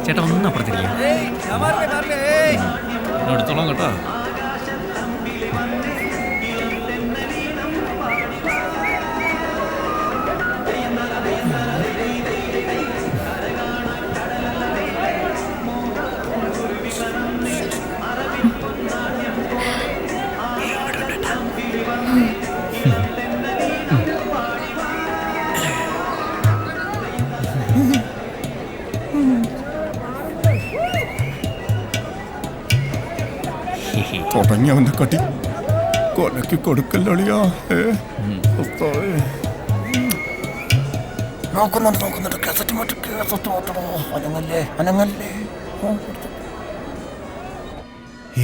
ചേട്ടാ ഒന്നും അപ്പുറത്തിരിക്കുക എടുത്തോളാം കേട്ടോ. തുടങ്ങി അവന്റെ കട്ടി കൊലക്ക് കൊടുക്കല്ലോളിയാ. നോക്കുന്നുണ്ട് കേസറ്റ് മാറ്റണോ. അനങ്ങല്ലേ.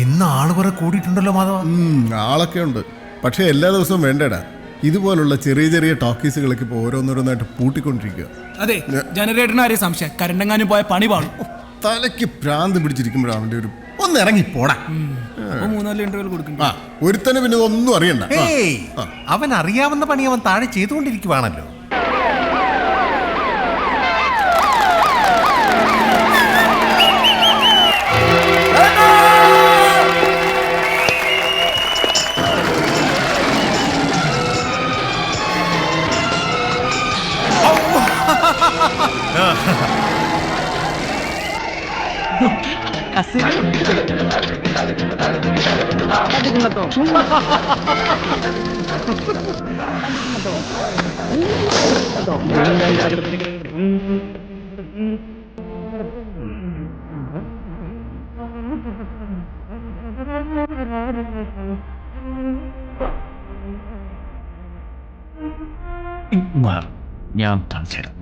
ഇന്ന് ആള് കുറെ കൂടിയിട്ടുണ്ടല്ലോ മാധവ. ആളൊക്കെ ഉണ്ട്, പക്ഷെ എല്ലാ ദിവസവും വേണ്ടടാ. ഇതുപോലുള്ള ചെറിയ ചെറിയ ടോക്കീസുകളൊക്കെ ഇപ്പൊ ഓരോന്നോരോന്നായിട്ട് പൂട്ടിക്കൊണ്ടിരിക്കുക. അതെ, ജനറേറ്ററിന് ആരെയും സംശയം കരണ്ടങ്ങാനും പോയ പണി പാടും. തലയ്ക്ക് ഭ്രാന്ത് പിടിച്ചിരിക്കുമ്പോഴാണ് അവന്റെ ഒരു ഒന്ന് ഇറങ്ങി പോടാ. 3-4 ഇന്റർവ്യൂ കൊടുക്കണ്ട. ഒരുത്തന് പിന്നെ ഒന്നും അറിയണ്ട. അവൻ അറിയാവുന്ന പണി അവൻ താഴെ ചെയ്തുകൊണ്ടിരിക്കുവാണല്ലോ. ഞാൻ കാണിച്ചുതരാം.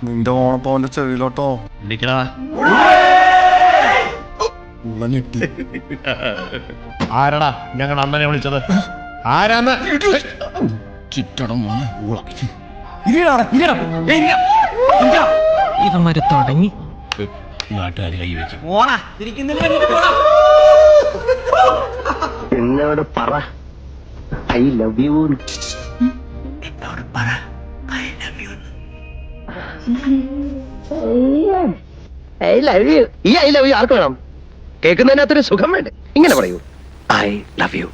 നിന്റെ ഓണപ്പവന്റെ ചെവിയിലോട്ടോ. ആരാടാ ഞങ്ങൾ അണ്ണനെ വിളിച്ചത്? ആരാന്ന് ചുറ്റടം ഇവന്മാര് തുടങ്ങി. നാട്ടുകാര് കൈവയ്ക്കും. എന്നോട് പറ ഐ ലവ് യു. എന്നോട് പറ I love you. I love you. ഈ ഐ ലവ് യു ആർക്ക് വേണം? കേൾക്കുന്നതിനകത്തൊരു സുഖം വേണ്ടേ? ഇങ്ങനെ പറയൂ, ഐ ലവ് യു.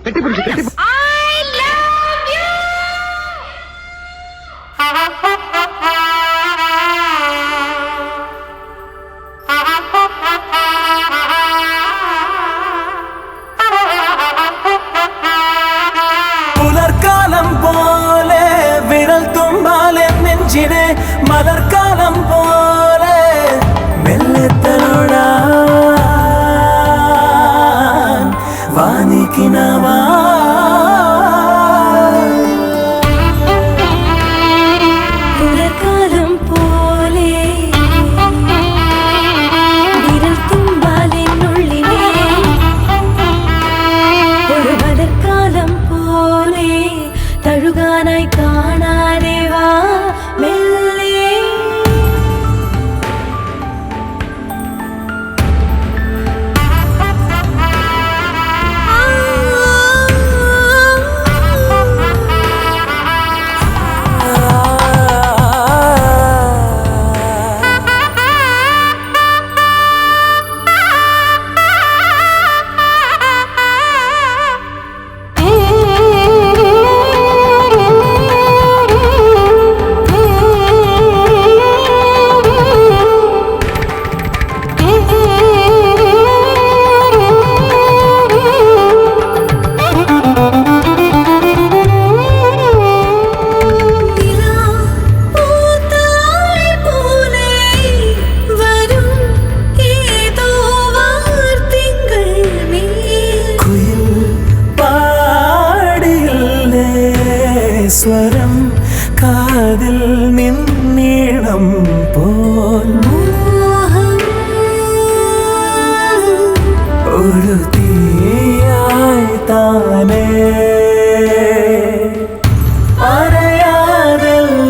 കെട്ടിപ്പിടിച്ചു. പുലർക്കാലം പോലെ വിരൽ തുമ്പാലെ നെഞ്ചിനെ മലർക്കാലം പോലെ മെല്ലെത്തലോടാൻ വാനിക്കിനവാ. പുലർക്കാലം പോലെ വിരൽ തുമ്പാലെ നുള്ളിനെ സ്വരം കാതിൽ നിന്നീണം പോൽ ഒരു തീയായി താനേ അറിയാതെല്ലാം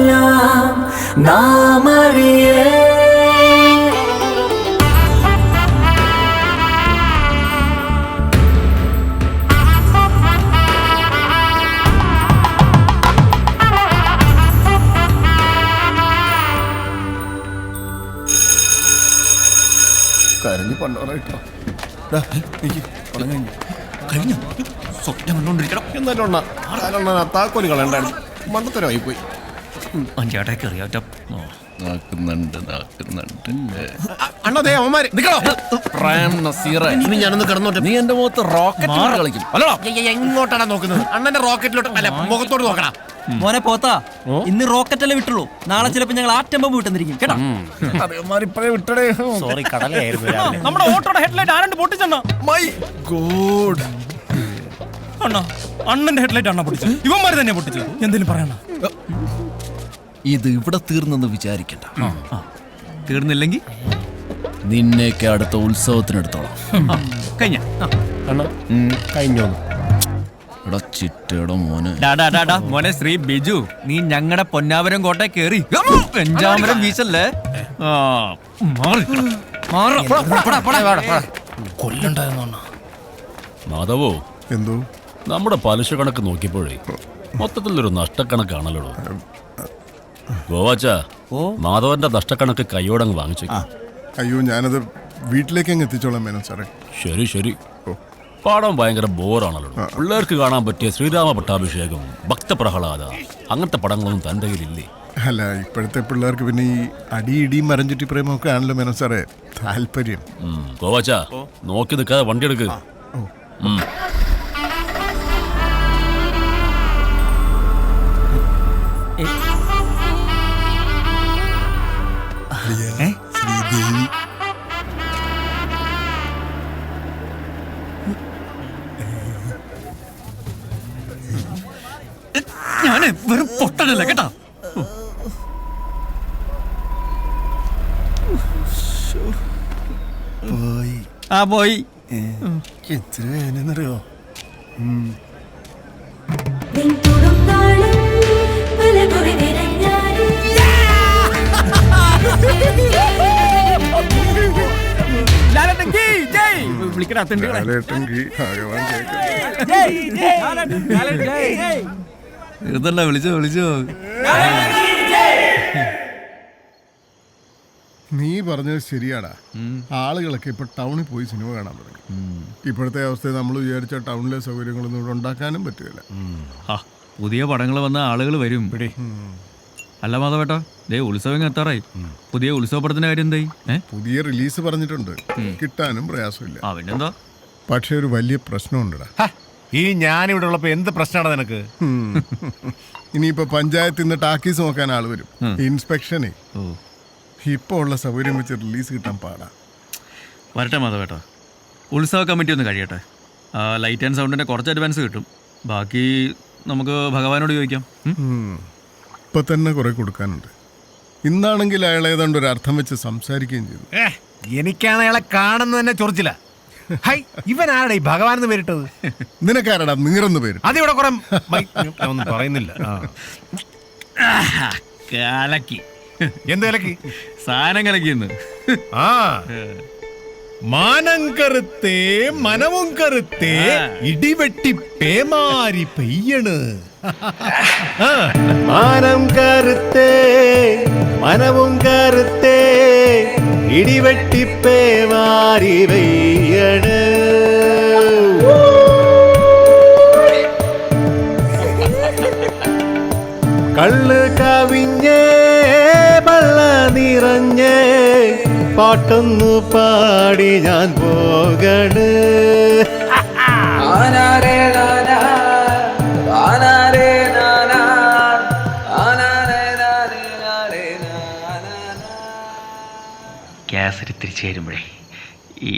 നാമറിയേ കരഞ്ഞു പണ്ടോറായിട്ടോ കഴിഞ്ഞു സ്വപ്നം കണ്ടോണ്ടിരിക്കണം. എന്നാലും താക്കോല് കളയണ്ടായിരുന്നു, മണ്ടത്തരമായി പോയി. അഞ്ചാട്ടേക്ക് അറിയാറ്റ അണ്ണതേ അവന്മാര് ഇനി ഞാനൊന്ന് കിടന്നോട്ടെ. നീ എന്റെ മുഖത്ത് റോക്കറ്റ് കളിക്കും. എങ്ങോട്ടാണ് നോക്കുന്നത്? അണ്ണന്റെ റോക്കറ്റിലോട്ട് അല്ല, മുഖത്തോട്ട് നോക്കണം. മോനെ പോത്താ, ഇന്ന് റോക്കറ്റ് അല്ലേ വിട്ടുള്ളൂ, നാളെ ചിലപ്പോ ഞങ്ങൾ ആറ്റം ബോംബ് വിട്ടെന്നിരിക്കും കേട്ടോ. ഇപ്പഴേ വിട്ടടേ. സോറി, കടലായിരുന്നു രാവിലെ. നമ്മുടെ ഓട്ടോയുടെ ഹെഡ്ലൈറ്റ് ആരണ്ട് പൊട്ടിച്ചെണ്ണ. My God. അണ്ണാ, അണ്ണന്റെ ഹെഡ്ലൈറ്റ് അണ്ണ പൊട്ടിച്ചത്, ഇവന്മാര് തന്നെ പൊട്ടിച്ചത്. എന്തെങ്കിലും പറയണ? ഇത് ഇവിടെ തീർന്നെന്ന് വിചാരിക്കണ്ട. തീർന്നില്ലെങ്കിൽ നിന്നെയൊക്കെ അടുത്ത ഉത്സവത്തിനെടുത്തോളാം. കഴിഞ്ഞ കഴിഞ്ഞോ? എടാ ചിറ്റയുടെ മോനെ, മോനെ ശ്രീ ബിജു, നീ ഞങ്ങളുടെ പൊന്നാവരം കോട്ട കേറി പെഞ്ചാമരം വീശല്ലേ. മാധവോ, എന്തോ നമ്മുടെ പലിശ കണക്ക് നോക്കിയപ്പോഴേ മൊത്തത്തിലൊരു നഷ്ടക്കണക്കാണല്ലോ. ഗോവാച്ച, മാധവന്റെ നഷ്ടക്കണക്ക് കൈയോടങ്ങ് വാങ്ങിച്ചു. അയ്യോ, ഞാനത് വീട്ടിലേക്ക് അങ്ങ് എത്തിച്ചോളാം മേനോ സാറേ. ശരി ശരി. പാടം ഭയങ്കര ബോറാണല്ലോ. പിള്ളേർക്ക് കാണാൻ പറ്റിയ ശ്രീരാമ പട്ടാഭിഷേകം, ഭക്തപ്രഹ്ലാദ, അങ്ങനത്തെ പടങ്ങളൊന്നും തൻ്റെ കയ്യിലില്ലേ? അല്ല, ഇപ്പോഴത്തെ പിള്ളേർക്ക് പിന്നെ ഈ അടിയിടിയും മരഞ്ചുറ്റി പ്രേമൊക്കെ ആണല്ലോ മേനോ സാറേ താല്പര്യം. ഗോവാച്ച, നോക്കി നിൽക്കാതെ വണ്ടി എടുക്ക്. ശ്രീദേവി ഞാന് വെറും പൊട്ടനല്ല കേട്ടാ. പോയി. ആ പോയി. എത്ര വേനെന്നറിയോ? ഇതല്ല വിളിച്ചോ വിളിച്ചോ. നീ പറഞ്ഞത് ശരിയാടാ. ആളുകളൊക്കെ ഇപ്പൊ ടൗണിൽ പോയി സിനിമ കാണാൻ തുടങ്ങി. ഇപ്പോഴത്തെ അവസ്ഥയിൽ നമ്മൾ വിചാരിച്ച ടൗണിലെ സൗകര്യങ്ങളൊന്നും ഇവിടെ ഉണ്ടാക്കാനും പറ്റില്ല. പുതിയ പടങ്ങൾ വന്ന ആളുകൾ വരും. അല്ല മാധവേട്ടാ, ദേ ഉത്സവം എത്താറായി. പുതിയ ഉത്സവ പടത്തിന്റെ കാര്യം എന്തായി? പുതിയ റിലീസ് പറഞ്ഞിട്ടുണ്ട്, കിട്ടാനും പ്രയാസമില്ല. പിന്നെന്താ? പക്ഷെ ഒരു വലിയ പ്രശ്നമുണ്ടടാ. ഈ ഞാനിവിടെ ഉള്ളപ്പോ എന്ത് പ്രശ്നമാണ് നിനക്ക്? ഇനിയിപ്പോ പഞ്ചായത്തിൽ നിന്ന് ടാക്കീസ് നോക്കാൻ ആള് വരും, ഇൻസ്പെക്ഷനെ. ഇപ്പൊ ഉള്ള സൗകര്യം വെച്ച് റിലീസ് കിട്ടാൻ പാടാ. വരട്ടെ മാധവേട്ടാ, ഉത്സവ കമ്മിറ്റി ഒന്ന് കഴിയട്ടെ. ലൈറ്റ് ആൻഡ് സൗണ്ടിന്റെ കുറച്ച് അഡ്വാൻസ് കിട്ടും, ബാക്കി നമുക്ക് ഭഗവാനോട് ചോദിക്കാം. ഇപ്പൊ തന്നെ കുറെ കൊടുക്കാനുണ്ട്. ഇന്നാണെങ്കിൽ അയാൾ ഏതാണ്ട് ഒരു അർത്ഥം വെച്ച് സംസാരിക്കുകയും ചെയ്തു. എനിക്കാണ് അയാളെ കാണുന്നത് തന്നെ ചൊറിച്ചില്ല. ഇവൻ ആരുടെ ഈ ഭഗവാൻ എന്ന് പേരിട്ടത്? നിനക്കാരടാ നീറെന്ന് പേര്? അതിവിടെ കുറെ ഒന്നും പറയുന്നില്ല. കലക്കി. എന്ത് കലക്കി? സാധനം കലക്കിന്ന്. ആ, മാനം കറുത്തേ മനവും കറുത്തേ ഇടിവെട്ടി പേമാരി പെയ്യണ്. മാനം കറുത്തേ മനവും കറുത്തേ ഇടിവെട്ടി പേമാരി പെയ്യണ്. കള്ള് കവിഞ്ഞേ പള്ള നിറഞ്ഞേ പാട്ടൊന്നു പാടി ഞാൻ പോകണ്. ഗ്യാസിൽ തിരിച്ചു വരുമ്പോഴേ ഈ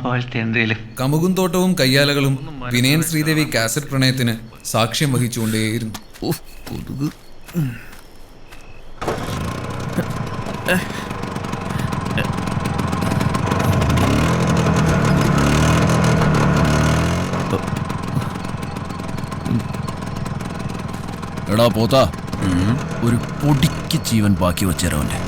പോലത്തെ എന്തെങ്കിലും കമുകുന്തോട്ടവും കയ്യാലകളും വിനയൻ ശ്രീദേവി കാസറ്റ് പ്രണയത്തിന് സാക്ഷ്യം വഹിച്ചുകൊണ്ടേയിരുന്നു. എടാ പോത്താ, ഒരു പൊടിക്ക് ജീവൻ ബാക്കി വെച്ചേരവന്റെ.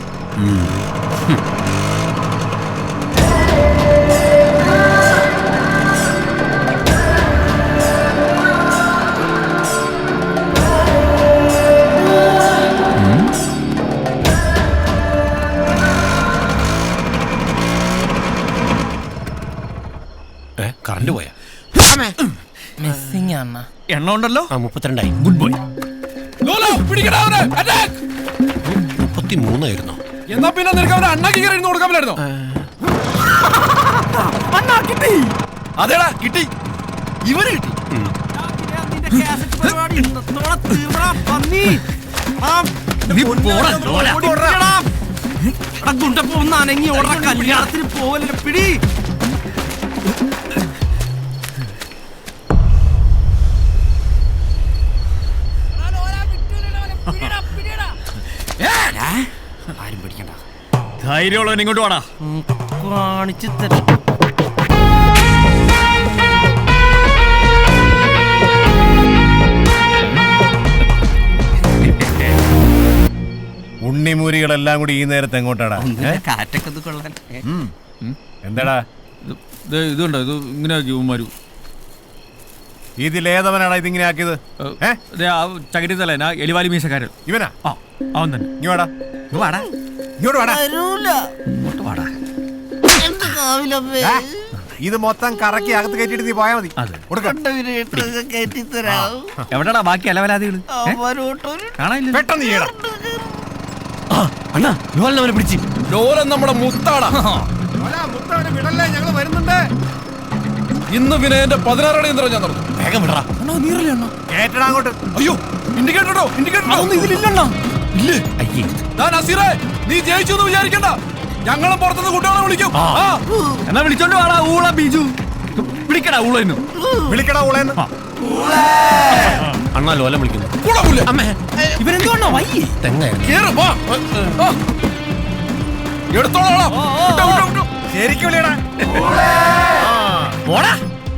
കറണ്ട് പോയാ എണ്ണ ഉണ്ടല്ലോ. 32 ഗുഡ് ബോയ്. 33 ആയിരുന്നു. എന്നാ പിന്നെ നിനക്ക് അവനെ അണ്ണാക്കി കയറി കൊടുക്കാൻ പറ്റായിരുന്നോ? അതേടാ കിട്ടി, ഇവന് കിട്ടി. അനങ്ങി ഓടാ, കല്യാണത്തിന് പോവല്ലേ പിടി. ആരും പിടിക്കണ്ട, ധൈര്യമുള്ളവൻ ഇങ്ങോട്ട് വാടാ. കാണിച്ചു തരാം. ഉണ്ണിമൂരികളെല്ലാം കൂടി ഈ നേരത്തെ എങ്ങോട്ടാടാ? കാറ്റൊക്കെ ഇത് കൊള്ളാൻ. എന്താടാ ഇതുണ്ടോ, ഇത് ഇങ്ങനെ ആക്കി ഉമ്മാരു. ഇതിലേതവനാടാ ഇതിങ്ങനെ ആക്കിയത്? ചകിരി തലേന എലിവാലി മീശക്കാരൻ. ഇവനാ? ആ, അവൻ തന്നെ. ഇങ്ങോട്ടാ, വാടാ. ഇങ്ങോട്ട് വാടാ. ഇങ്ങോട്ട് വാടാ. ഇത് മൊത്തം കറക്കി അകത്ത് കയറ്റിട്ട് നീ പോയാ മതി. അതെ. എവിടെടാ ബാക്കി അലവലാദികൾ? കാണാനില്ല. പെട്ടെന്ന് ചെയ്യടാ. അണ്ണാ, ലോലനെ പിടിച്ച്. ലോലൻ നമ്മുടെ മുത്താടാ. വിടല്ലേ, ഞങ്ങള് വരുന്നുണ്ട്. ഇന്ന് വിനയന്റെ 16 അടി യന്ത്രം ഞാൻ നടന്നു. വേഗം വിടറാ. കേട്ടടാ അങ്ങോട്ട്. അയ്യോ, ഇൻഡിക്കേറ്ററോ ഇൻഡിക്കേറ്ററോ ഇതിലില്ലണ്ണ. ഇല്ലേ? നസീറേ, നീ ജയിച്ചു എന്ന് വിചാരിക്കണ്ട. ഞങ്ങളും പുറത്തുനിന്ന് കുട്ടികളെ വിളിക്കും. എന്നാ വിളിച്ചോണ്ട് വാടാ ഊള ബിജു. വിളിക്കടാ ഊളെന്നു. വിളിക്കടാ ഊളേന്ന്. അണ്ണാ ലോലം വിളിക്കുന്നു. ഇവരെന്തുകൊണ്ടോ വയ്യേ? എടുത്തോളാം. ശരിക്കും വിളിയടാ. പോടാ.